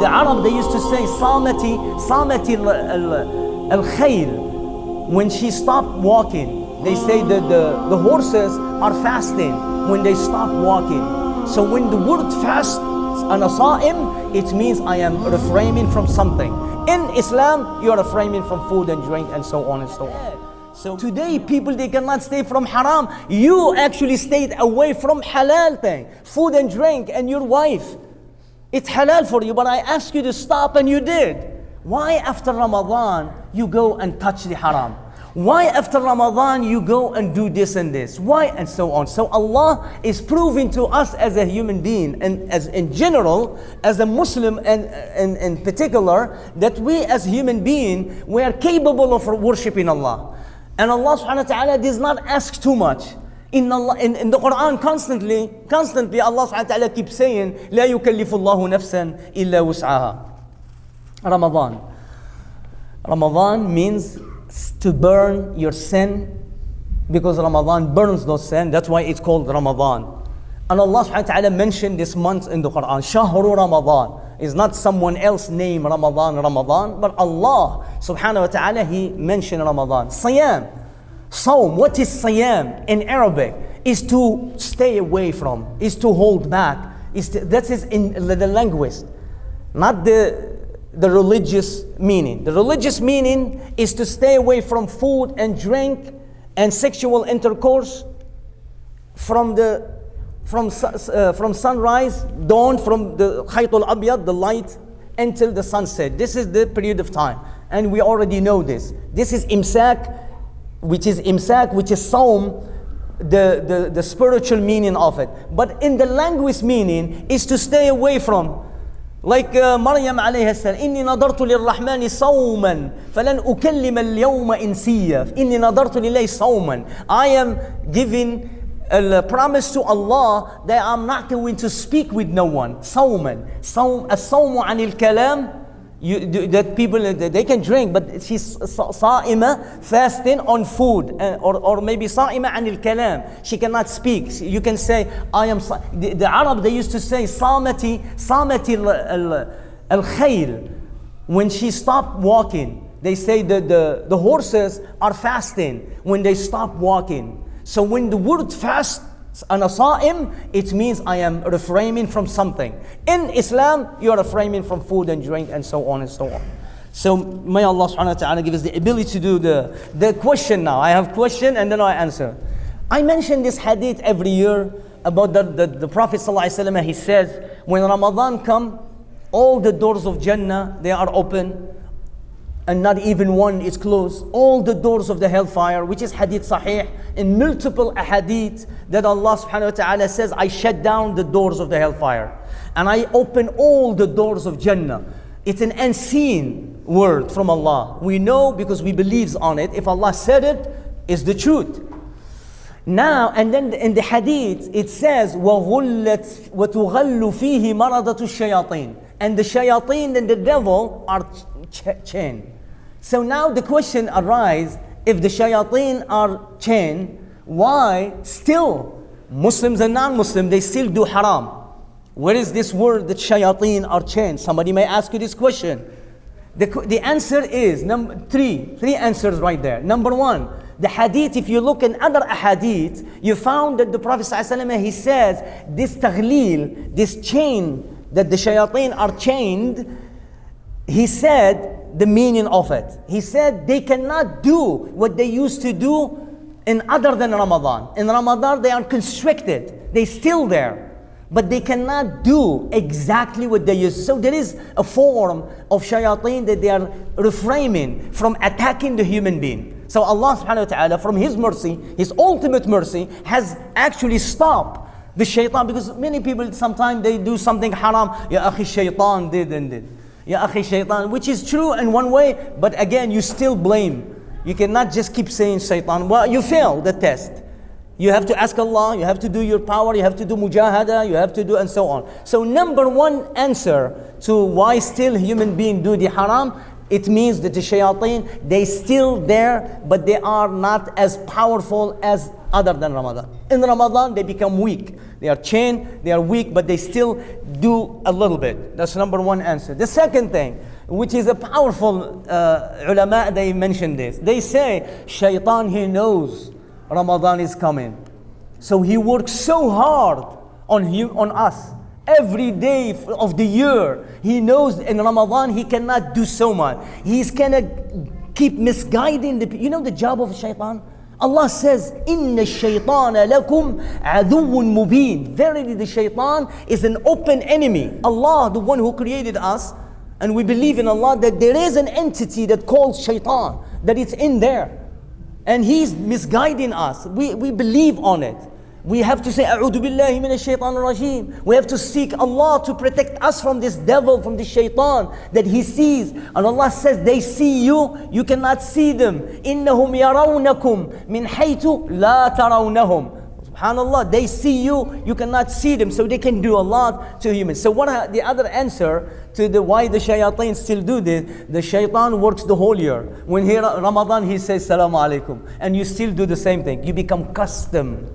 The Arab, they used to say, Samati al-khayl. When she stopped walking, they say that the horses are fasting when they stop walking. So when the word fast, ana sa'im, it means I am refraining from something. In Islam, you are refraining from food and drink and so on and so on. So today, people, they cannot stay from haram. You actually stayed away from halal thing, food and drink, and your wife. It's halal for you, but I asked you to stop and you did. Why after Ramadan, you go and touch the haram? Why after Ramadan, you go and do this and this? Why? And so on. So Allah is proving to us as a human being, and as in general, as a Muslim and in particular, that we as human being, we are capable of worshiping Allah. And Allah subhanahu wa ta'ala does not ask too much. In the Quran constantly Allah subhanahu wa ta'ala keeps saying, لا يكلف الله نفسا إلا وسعها. Ramadan means to burn your sin, because Ramadan burns those sin. That's why it's called Ramadan. And Allah subhanahu wa ta'ala mentioned this month in the Quran. Shahru Ramadan is not someone else's name, Ramadan, but Allah subhanahu wa ta'ala, He mentioned Ramadan. Siyam, Sawm. What is Siyam in Arabic? Is to stay away from, is to hold back. That is in the language, not the religious meaning. The religious meaning is to stay away from food and drink and sexual intercourse from sunrise, dawn, from the khayt al-abyad, the light, until the sunset. This is the period of time, and we already know this. This is imsak, which is sawm, the spiritual meaning of it. But in the language meaning is to stay away from. Like Maryam alayhi salam, إني نظرت للرحمن صوما فلن أكلم اليوم إنسيا. إني نظرت لله صوما. I am giving a promise to Allah that I'm not going to speak with no one. صوما. الصوم عن الكلام. That people, they can drink, but she's صائمة, fasting on food, or maybe صائمة عن الكلام. She cannot speak. You can say, I am. The Arab, they used to say, صامتي الخيل. When she stopped walking, they say that the horses are fasting when they stop walking. So when the word fast, ana sa'im, it means I am refraining from something. In Islam, you are refraining from food and drink and so on and so on. So may Allah subhanahu wa ta'ala give us the ability to do the question now. I have question and then I answer. I mention this hadith every year about the Prophet sallallahu alaihi wasallam. He says, when Ramadan comes, all the doors of Jannah, they are open, and not even one is closed. All the doors of the hellfire, which is hadith sahih, in multiple ahadith, that Allah subhanahu wa ta'ala says, I shut down the doors of the hellfire, and I open all the doors of Jannah. It's an unseen word from Allah. We know because we believe on it. If Allah said it, it's the truth. Now, and then in the hadith, it says, وَغُلَّتْ وَتُغَلُّ فِيهِ مَرَضَةُ الشَّيَاطِينَ. And the shayateen and the devil are chained. So now the question arises, if the shayateen are chained, why still Muslims and non-Muslims, they still do haram? Where is this word that shayateen are chained? Somebody may ask you this question. The answer is three answers right there. Number one, the hadith, if you look in other ahadith, you found that the Prophet ﷺ, he says, this taghleel, this chain that the shayateen are chained, he said the meaning of it. He said they cannot do what they used to do in other than Ramadan. In Ramadan they are constricted. They're still there. But they cannot do exactly what they used to. So there is a form of shayateen that they are refraining from attacking the human being. So Allah subhanahu wa ta'ala, from His mercy, His ultimate mercy, has actually stopped the shaitan. Because many people sometimes they do something haram. Ya akhi, shaitan did and did. Ya akhi, shaitan, which is true in one way, but again you still blame. You cannot just keep saying shaitan. Well, you fail the test. You have to ask Allah, you have to do your power, you have to do mujahada, you have to do and so on. So number one answer to why still human beings do the haram It means that the shayateen, they still there, but they are not as powerful as other than Ramadan. In Ramadan, they become weak. They are chained, they are weak, but they still do a little bit. That's number one answer. The second thing, which is a powerful ulama, they mention this. They say, shaitan, he knows Ramadan is coming. So he works so hard on us. Every day of the year, he knows in Ramadan he cannot do so much. He's gonna keep misguiding the people. You know the job of shaitan? Allah says, "Inna shaytana lakum aduwwun mubin." Verily, the shaitan is an open enemy. Allah, the one who created us, and we believe in Allah that there is an entity that calls shaitan, that it's in there, and he's misguiding us. We believe on it. We have to say, "A'udhu billahi minash shaitanir rajim." We have to seek Allah to protect us from this devil, from this shaitan that he sees. And Allah says, they see you, you cannot see them. إِنَّهُمْ يَرَوْنَكُمْ مِنْ حَيْثُ لَا تَرَوْنَهُمْ. Subhanallah, they see you, you cannot see them, so they can do a lot to humans. So what the other answer to the why the shayateen still do this? The shaitan works the whole year. When Ramadan, he says, "Salaam alaikum," and you still do the same thing. You become accustomed